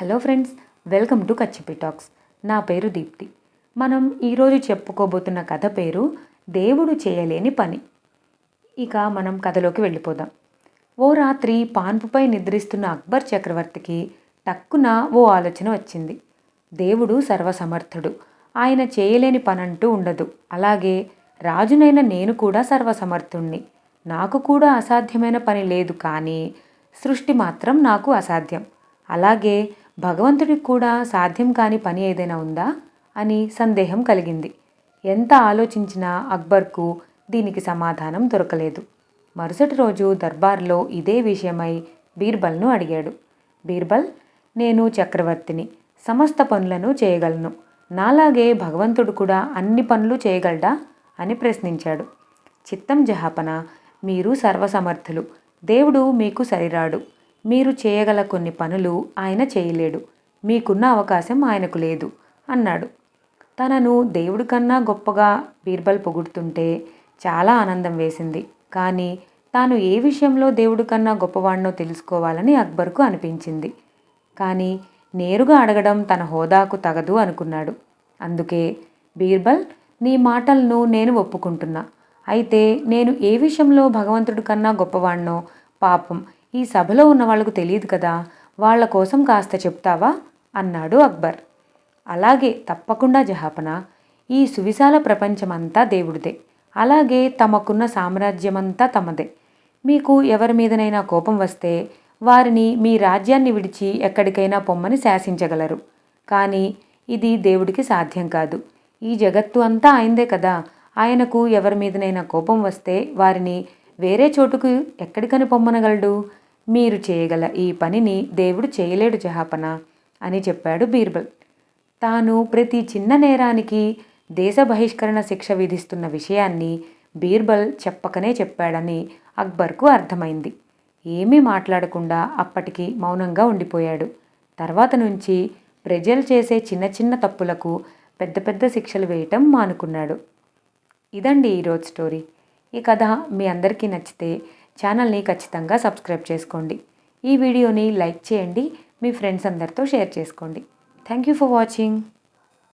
Hello friends, welcome to Kachipi talks. నా పేరు దీప్తి. మనం ఈరోజు చెప్పుకోబోతున్న కథ పేరు దేవుడు చేయలేని పని. ఇక మనం కథలోకి వెళ్ళిపోదాం. ఓ రాత్రి పాన్పుపై నిద్రిస్తున్న అక్బర్ చక్రవర్తికి టక్కున ఓ ఆలోచన వచ్చింది. దేవుడు సర్వసమర్థుడు, ఆయన చేయలేని పనంటూ ఉండదు. అలాగే రాజునైన నేను కూడా సర్వసమర్థుణ్ణి. నాకు కూడా అసాధ్యమైన పని లేదు, కానీ సృష్టి మాత్రం నాకు అసాధ్యం. అలాగే భగవంతుడికి కూడా సాధ్యం కాని పని ఏదైనా ఉందా అని సందేహం కలిగింది. ఎంత ఆలోచించినా అక్బర్కు దీనికి సమాధానం దొరకలేదు. మరుసటి రోజు దర్బార్లో ఇదే విషయమై బీర్బల్ను అడిగాడు. బీర్బల్, నేను చక్రవర్తిని, సమస్త పనులను చేయగలను. నాలాగే భగవంతుడు కూడా అన్ని పనులు చేయగలడా అని ప్రశ్నించాడు. చిత్తం జహాపన, మీరు సర్వసమర్థులు. దేవుడు మీకు సరిరాడు. మీరు చేయగల కొన్ని పనులు ఆయన చేయలేడు. మీకున్న అవకాశం ఆయనకు లేదు అన్నాడు. తనను దేవుడి కన్నా గొప్పగా బీర్బల్ పొగుడుతుంటే చాలా ఆనందం వేసింది. కానీ తాను ఏ విషయంలో దేవుడి కన్నా గొప్పవాడినో తెలుసుకోవాలని అక్బర్కు అనిపించింది. కానీ నేరుగా అడగడం తన హోదాకు తగదు అనుకున్నాడు. అందుకే, బీర్బల్, నీ మాటలను నేను ఒప్పుకుంటున్నా. అయితే నేను ఏ విషయంలో భగవంతుడి కన్నా గొప్పవాణ్ణో పాపం ఈ సభలో ఉన్న వాళ్లకు తెలియదు కదా, వాళ్ల కోసం కాస్త చెప్తావా అన్నాడు అక్బర్. అలాగే, తప్పకుండా జహాపన. ఈ సువిశాల ప్రపంచమంతా దేవుడిదే. అలాగే తమకున్న సామ్రాజ్యమంతా తమదే. మీకు ఎవరి మీదనైనా కోపం వస్తే వారిని మీ రాజ్యాన్ని విడిచి ఎక్కడికైనా పొమ్మని శాసించగలరు. కానీ ఇది దేవుడికి సాధ్యం కాదు. ఈ జగత్తు అంతా ఆయనదే కదా. ఆయనకు ఎవరి మీదనైనా కోపం వస్తే వారిని వేరే చోటుకు ఎక్కడికని పొమ్మనగలడు. మీరు చేయగల ఈ పనిని దేవుడు చేయలేడు జహాపన అని చెప్పాడు బీర్బల్. తాను ప్రతి చిన్న నేరానికి దేశ బహిష్కరణ శిక్ష విధిస్తున్న విషయాన్ని బీర్బల్ చెప్పకనే చెప్పాడని అక్బర్కు అర్థమైంది. ఏమీ మాట్లాడకుండా అప్పటికి మౌనంగా ఉండిపోయాడు. తర్వాత నుంచి ప్రజలు చేసే చిన్న చిన్న తప్పులకు పెద్ద పెద్ద శిక్షలు వేయటం మానుకున్నాడు. ఇదండి ఈరోజు స్టోరీ. ఈ కథ మీ అందరికీ నచ్చితే ఛానల్ని ఖచ్చితంగా సబ్స్క్రైబ్ చేసుకోండి. ఈ వీడియోని లైక్ చేయండి, మీ ఫ్రెండ్స్ అందరితో షేర్ చేసుకోండి. Thank you for watching.